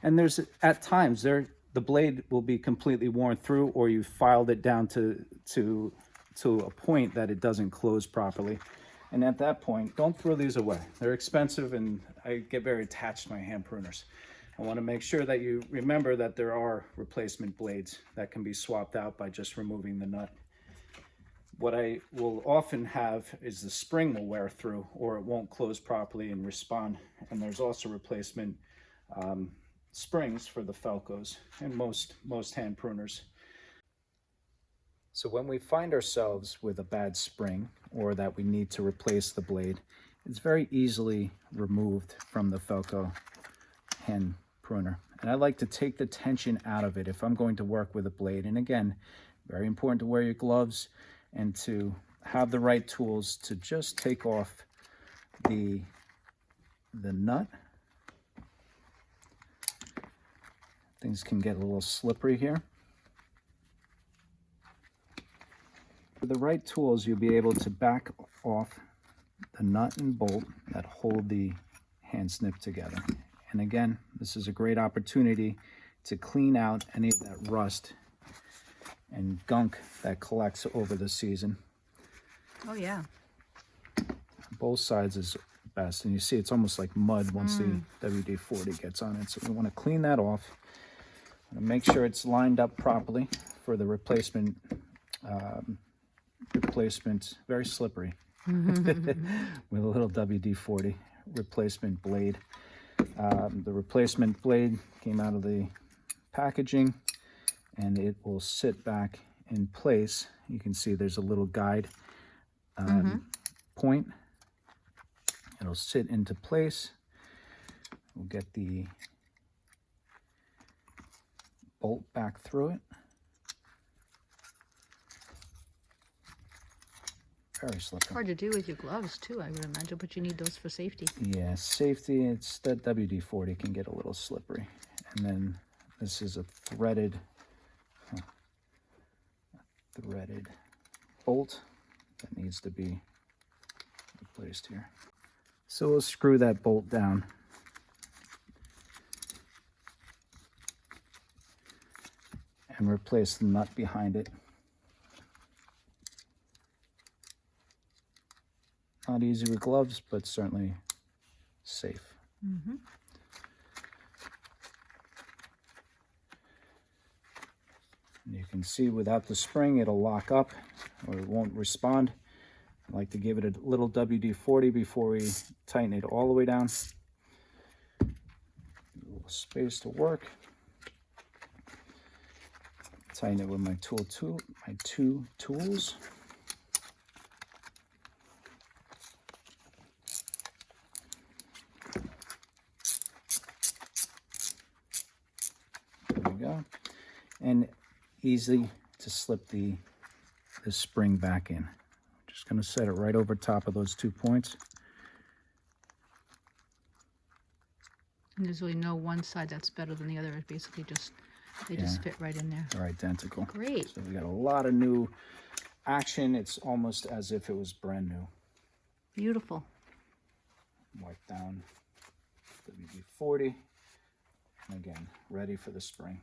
And there's, at times, the blade will be completely worn through, or you filed it down to a point that it doesn't close properly. And at that point, don't throw these away. They're expensive, and I get very attached to my hand pruners. I want to make sure that you remember that there are replacement blades that can be swapped out by just removing the nut. What I will often have is the spring will wear through, or it won't close properly and respond. And there's also replacement springs for the Falcos and most hand pruners. So when we find ourselves with a bad spring, or that we need to replace the blade, it's very easily removed from the Falco hand pruner. And I like to take the tension out of it if I'm going to work with a blade. And again, very important to wear your gloves and to have the right tools to just take off the nut. Things can get a little slippery here. With the right tools, you'll be able to back off the nut and bolt that hold the hand snip together. And again, this is a great opportunity to clean out any of that rust and gunk that collects over the season. Oh yeah. Both sides is best, and you see it's almost like mud once the WD-40 gets on it. So we want to clean that off and make sure it's lined up properly for the replacement. Very slippery with a little WD-40 replacement blade. The replacement blade came out of the packaging, and it will sit back in place. You can see there's a little guide point. It'll sit into place. We'll get the bolt back through it. Very slippery. Hard to do with your gloves too, I would imagine, but you need those for safety. Yeah, safety. It's that WD-40 can get a little slippery. And then this is a threaded bolt that needs to be replaced here. So we'll screw that bolt down. And replace the nut behind it. Not easy with gloves, but certainly safe. You can see without the spring, it'll lock up or it won't respond. I like to give it a little WD-40 before we tighten it all the way down. A little space to work. Tighten it with my two tools. There we go. And easy to slip the spring back in. Just going to set it right over top of those 2 points. And there's really no one side that's better than the other. It's basically just, they just fit right in there. They're identical. Great. So we got a lot of new action. It's almost as if it was brand new. Beautiful. Wipe down WD-40. And again, ready for the spring.